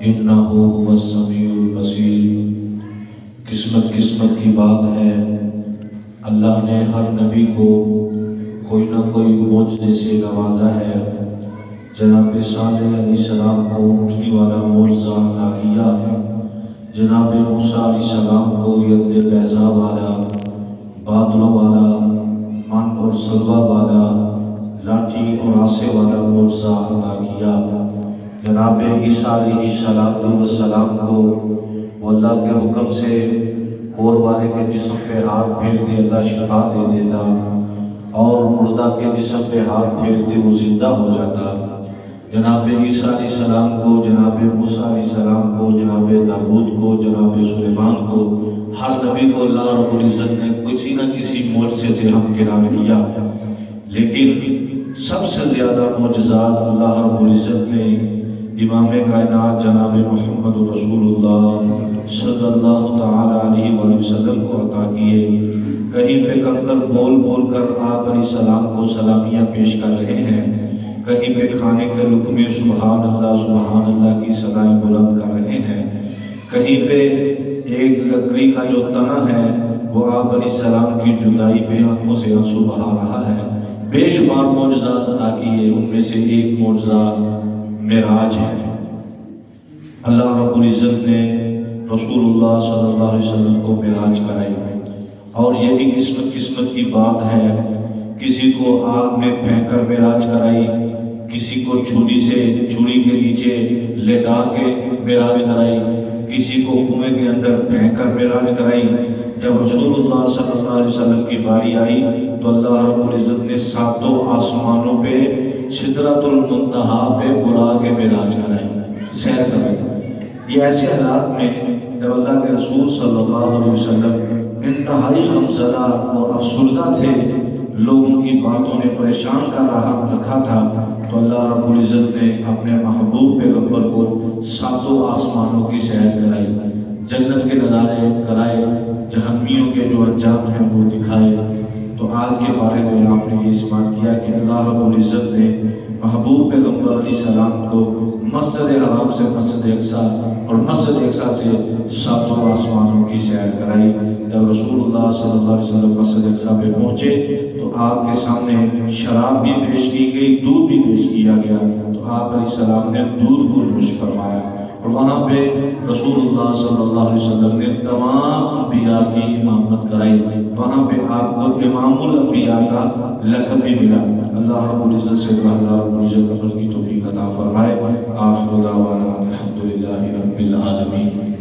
इन्नहु हुवस्समीउल बसीर। किस्मत की बात है, अल्लाह ने हर नबी को कोई ना कोई मौजज़े से नवाजा है। जनाब सालेह अलैहिस्सलाम को ऊँटनी वाला मौजज़ा अता किया, जनाब मूसा अलैहिस्सलाम को यद बैज़ा वाला, बादलों वाला, मन और सलवा वाला, लाठी और आसे वाला मौजज़ा अता किया। जनाब ईसा अलैहिस्सलाम को अल्लाह के हुक्म से और वाले के जिस्म पे हाथ फेरते अल्लाह शिफा दे देता, और मुर्दा के जिस्म पे हाथ फेरते वो जिंदा हो जाता। जनाब ईसा अलैहिस्सलाम को, जनाब मूसा अलैहिस्सलाम को, जनाब दाऊद को, जनाब सुलेमान को, हर नबी को अल्लाह रब्बुल इज़्ज़त ने किसी न किसी मौजज़े से हमकिनार किया। लेकिन सबसे ज़्यादा मौजज़ात अल्लाह रब्बुल इज़्ज़त ने इमाम कायनात जनाब मुहम्मद रसूलुल्लाह सल्लल्लाहु ताला अलैहि वसल्लम को अता किए। कहीं पे कंकर बोल बोल कर आप अलैहिस्सलाम को सलामियाँ पेश कर रहे हैं, कहीं पे खाने के लुक़मे सुभान अल्लाह की सदाएं बुलंद कर रहे हैं, कहीं पे एक लकड़ी का जो तना है वो आप अलैहिस्सलाम की जुदाई पे आंखों से आंसू बहा रहा है। बेशुमार मौजज़ात अता किए, उनमें से एक मौजज़ा मेराज है। अल्लाह रब्बुल इज़्ज़त ने रसूलुल्लाह सल्लल्लाहु अलैहि वसल्लम को मेराज कराई, और ये भी किस्मत की बात है। किसी को आग में फेंक कर मेराज कराई, किसी को छुरी के नीचे लेटा के मेराज कराई, किसी को कुएं के अंदर फेंक कर मेराज कराई। जब रसूलुल्लाह सल्लल्लाहु अलैहि वसल्लम की बारी आई तो अल्लाह रब्बुल इज़्ज़त ने सातों आसमानों पे सिदरतुल मुंतहा पे बुला के मेराज कराई, सैर कराई। ये ऐसे हालात में जब अल्लाह के रसूल सल्लल्लाहु अलैहि वसल्लम इंतहाई गमज़दा और अफसुर्दा थे, लोगों की बातों ने परेशान कर रखा था, तो अल्लाह रब्बुल इज़्ज़त ने अपने महबूब पैगंबर को सातों आसमानों की सैर कराई, जन्नत के नज़ारे कराए, जहन्नमियों के जो अंजाम हैं वो दिखाए। तो आज के बारे में आपने ये इस्तेमाल किया कि अल्लाह रब्बुल इज़्ज़त ने महबूब पैगंबर अलैहिस्सलाम को मस्जिद हराम से मस्जिद अक्सा और मस्जिद अक्सा से सातों आसमानों की सैर कराई। जब रसूलुल्लाह सल्लल्लाहु अलैहि वसल्लम मस्जिद अक्सा पे पहुँचे तो आपके सामने शराब भी पेश की गई, दूध भी पेश किया गया। तो आप अलैहिस्सलाम ने दूध को नोश फरमाया, और वहाँ पे रसूलुल्लाह सल्लल्लाहु अलैहि वसल्लम ने तमाम अंबिया की इमामत कराई। वहाँ पे आपको इमामुल अंबिया का लक़ब भी मिला। अल्लाह रब्बुल इज़्ज़त से अल्लाह रब्बुल इज़्ज़त अमल की तौफीक अता फरमाए। आखिर दावाना अल्हम्दुलिल्लाहि रब्बिल आलमीन।